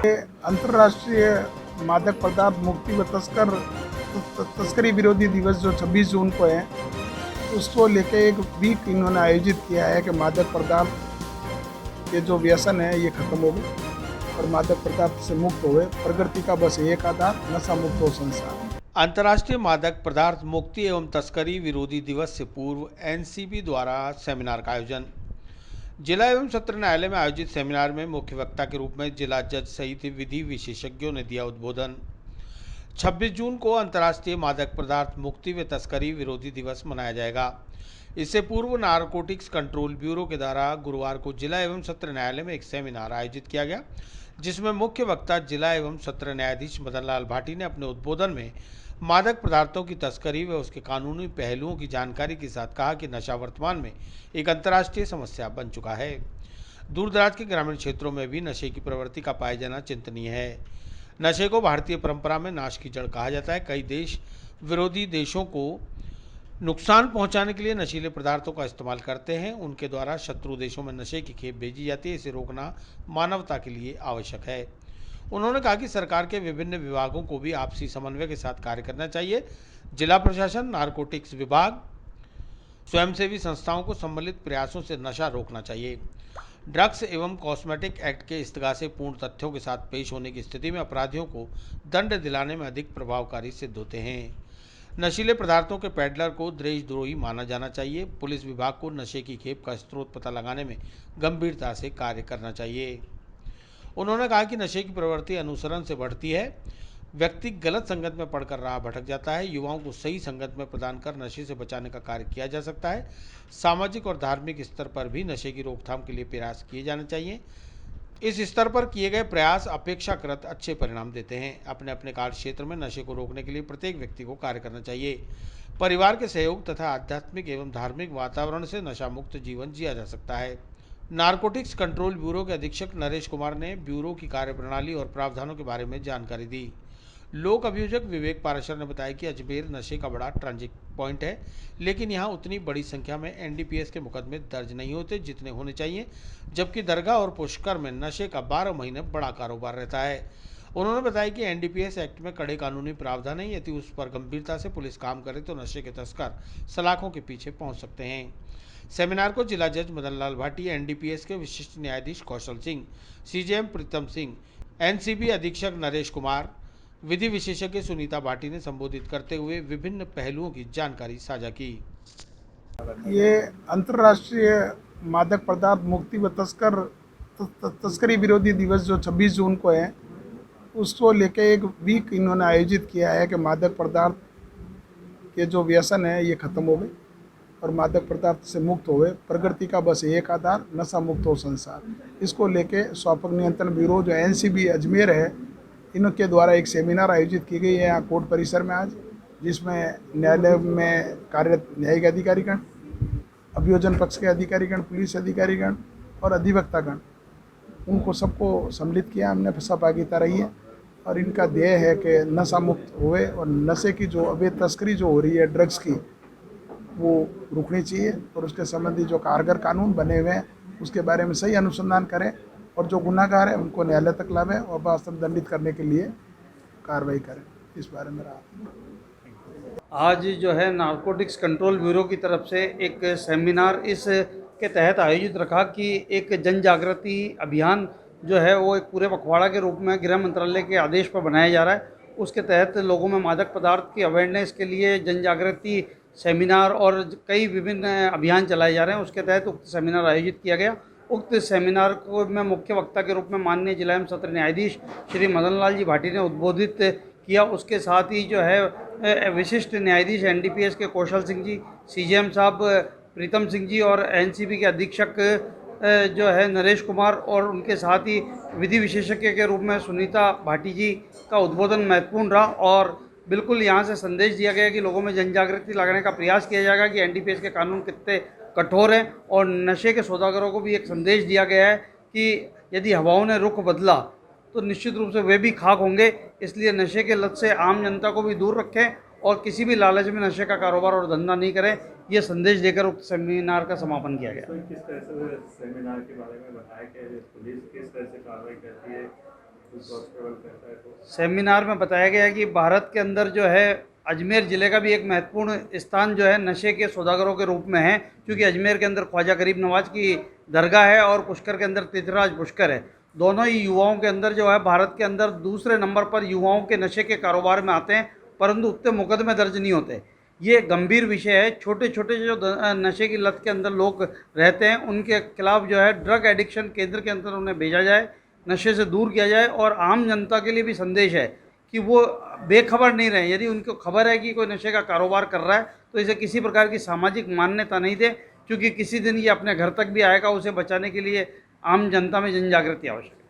अंतर्राष्ट्रीय मादक पदार्थ मुक्ति व तस्करी विरोधी दिवस जो 26 जून को है, उसको लेके एक वीक इन्होंने आयोजित किया है कि मादक पदार्थ के जो व्यसन है ये खत्म हो गए और मादक पदार्थ से मुक्त हुए। प्रगति का बस एक आधार, नशा मुक्त हो संसार। अंतर्राष्ट्रीय मादक पदार्थ मुक्ति एवं तस्करी विरोधी दिवस से पूर्व एनसीबी द्वारा सेमिनार का आयोजन। जिला एवं सत्र न्यायालय में आयोजित सेमिनार में मुख्य वक्ता के रूप में जिला जज सहित विधि विशेषज्ञों ने दिया उद्बोधन। 26 जून को अंतर्राष्ट्रीय मादक पदार्थ मुक्ति व तस्करी विरोधी दिवस मनाया जाएगा। इससे पूर्व नारकोटिक्स कंट्रोल ब्यूरो के द्वारा गुरुवार को जिला एवं सत्र न्यायालय में एक सेमिनार आयोजित किया गया, जिसमें मुख्य वक्ता जिला एवं सत्र न्यायाधीश मदन लाल भाटी ने अपने उद्बोधन में मादक पदार्थों की तस्करी व उसके कानूनी पहलुओं की जानकारी के साथ कहा कि नशा वर्तमान में एक अंतर्राष्ट्रीय समस्या बन चुका है। दूरदराज के ग्रामीण क्षेत्रों में भी नशे की प्रवृत्ति का पाया जाना चिंतनीय है। नशे को भारतीय परंपरा में नाश की जड़ कहा जाता है। कई देश विरोधी देशों को नुकसान पहुंचाने के लिए नशीले पदार्थों का इस्तेमाल करते हैं। उनके द्वारा शत्रु देशों में नशे की खेप भेजी जाती है। इसे रोकना मानवता के लिए आवश्यक है। उन्होंने कहा कि सरकार के विभिन्न विभागों को भी आपसी समन्वय के साथ कार्य करना चाहिए। जिला प्रशासन, नारकोटिक्स विभाग, स्वयंसेवी संस्थाओं को सम्मिलित प्रयासों से नशा रोकना चाहिए। ड्रग्स एवं कॉस्मेटिक एक्ट के इस्तगासे पूर्ण तथ्यों के साथ पेश होने की स्थिति में अपराधियों को दंड दिलाने में अधिक प्रभावकारी सिद्ध होते हैं। नशीले पदार्थों के पेडलर को देशद्रोही माना जाना चाहिए। पुलिस विभाग को नशे की खेप का स्रोत पता लगाने में गंभीरता से कार्य करना चाहिए। उन्होंने कहा कि नशे की प्रवृत्ति अनुसरण से बढ़ती है। व्यक्ति गलत संगत में पड़कर राह भटक जाता है। युवाओं को सही संगत में प्रदान कर नशे से बचाने का कार्य किया जा सकता है। सामाजिक और धार्मिक स्तर पर भी नशे की रोकथाम के लिए प्रयास किए जाने चाहिए। इस स्तर पर किए गए प्रयास अपेक्षाकृत अच्छे परिणाम देते हैं। अपने अपने कार्य क्षेत्र में नशे को रोकने के लिए प्रत्येक व्यक्ति को कार्य करना चाहिए। परिवार के सहयोग तथा आध्यात्मिक एवं धार्मिक वातावरण से नशा मुक्त जीवन जिया जा सकता है। नारकोटिक्स कंट्रोल ब्यूरो के अधीक्षक नरेश कुमार ने ब्यूरो की कार्यप्रणाली और प्रावधानों के बारे में जानकारी दी। लोक अभियोजक विवेक पाराशर ने बताया कि अजमेर नशे का बड़ा ट्रांजिट पॉइंट है, लेकिन यहाँ उतनी बड़ी संख्या में एनडीपीएस के मुकदमे दर्ज नहीं होते जितने होने चाहिए, जबकि दरगाह और पुष्कर में नशे का 12 महीने बड़ा कारोबार रहता है। उन्होंने बताया कि एनडीपीएस एक्ट में कड़े कानूनी प्रावधान है। यदि उस पर गंभीरता से पुलिस काम करे तो नशे के तस्कर सलाखों के पीछे पहुंच सकते हैं। सेमिनार को जिला जज मदन लाल भाटी, एनडीपीएस के विशिष्ट न्यायाधीश कौशल सिंह, सीजेएम प्रीतम सिंह, एनसीबी अधीक्षक नरेश कुमार, विधि विशेषज्ञ सुनीता भाटी ने संबोधित करते हुए विभिन्न पहलुओं की जानकारी साझा की। ये अंतर्राष्ट्रीय मादक पदार्थ मुक्ति व तस्करी विरोधी दिवस जो 26 जून को है, उसको लेके एक वीक इन्होंने आयोजित किया है कि मादक पदार्थ के जो व्यसन है ये खत्म हो गए और मादक पदार्थ से मुक्त हो गए। प्रगति का बस एक आधार, नशा मुक्त हो संसार। इसको लेके स्वापक नियंत्रण ब्यूरो जो एनसीबी अजमेर है, इनके द्वारा एक सेमिनार आयोजित की गई है यहाँ कोर्ट परिसर में आज, जिसमें न्यायालय में कार्यरत न्यायिक अधिकारीगण, अभियोजन पक्ष के अधिकारीगण, पुलिस अधिकारीगण और अधिवक्तागण, उनको सबको सम्मिलित किया हमने, सहभागिता रही है। और इनका ध्येय है कि नशा मुक्त हुए और नशे की जो अवैध तस्करी जो हो रही है ड्रग्स की, वो रुकनी चाहिए और उसके संबंधी जो कारगर कानून बने हुए हैं उसके बारे में सही अनुसंधान करें और जो गुनाहगार है उनको न्यायालय तक लावें और वास्तव दंडित करने के लिए कार्रवाई करें। इस बारे में रहा। आज जो है नारकोटिक्स कंट्रोल ब्यूरो की तरफ से एक सेमिनार इस के तहत आयोजित रखा कि एक जन जागृति अभियान जो है वो एक पूरे पखवाड़ा के रूप में गृह मंत्रालय के आदेश पर बनाया जा रहा है। उसके तहत लोगों में मादक पदार्थ की अवेयरनेस के लिए जन जागृति सेमिनार और कई विभिन्न अभियान चलाए जा रहे हैं। उसके तहत उक्त सेमिनार आयोजित किया गया। उक्त सेमिनार को में मुख्य वक्ता के रूप में माननीय जिला एवं सत्र न्यायाधीश श्री मदन लाल जी भाटी ने उद्बोधित किया। उसके साथ ही जो है विशिष्ट न्यायाधीश एनडीपीएस के कौशल सिंह जी, सीजेएम साहब प्रीतम सिंह जी और एनसीबी के अधीक्षक जो है नरेश कुमार और उनके साथ ही विधि विशेषज्ञ के रूप में सुनीता भाटी जी का उद्बोधन महत्वपूर्ण रहा। और बिल्कुल यहाँ से संदेश दिया गया कि लोगों में जन जागृति लगाने का प्रयास किया जाएगा कि एनडीपीएस के कानून कितने कठोर हैं। और नशे के सौदागरों को भी एक संदेश दिया गया है कि यदि हवाओं ने रुख बदला तो निश्चित रूप से वे भी खाक होंगे। इसलिए नशे के लत से आम जनता को भी दूर रखें और किसी भी लालच में नशे का कारोबार और धंधा नहीं करें, ये संदेश देकर उक्त सेमिनार का समापन किया गया। किस तरह से सेमिनार के बारे में बताया कि पुलिस किस तरह से कार्रवाई करती है, सेमिनार में बताया गया कि भारत के अंदर जो है अजमेर ज़िले का भी एक महत्वपूर्ण स्थान जो है नशे के सौदागरों के रूप में है, क्योंकि अजमेर के अंदर ख्वाजा गरीब नवाज की दरगाह है और पुष्कर के अंदर तीर्थराज पुष्कर है। दोनों ही युवाओं के अंदर जो है भारत के अंदर दूसरे नंबर पर युवाओं के नशे के कारोबार में आते हैं, परंतु उतने मुकदमे दर्ज नहीं होते। ये गंभीर विषय है। छोटे छोटे जो नशे की लत के अंदर लोग रहते हैं उनके खिलाफ जो है ड्रग एडिक्शन केंद्र के अंदर उन्हें भेजा जाए, नशे से दूर किया जाए और आम जनता के लिए भी संदेश है कि वो बेखबर नहीं रहें। यदि उनको खबर है कि कोई नशे का कारोबार कर रहा है तो इसे किसी प्रकार की सामाजिक मान्यता नहीं दे, क्योंकि किसी दिन ये अपने घर तक भी आएगा। उसे बचाने के लिए आम जनता में जन जागृति आवश्यक है।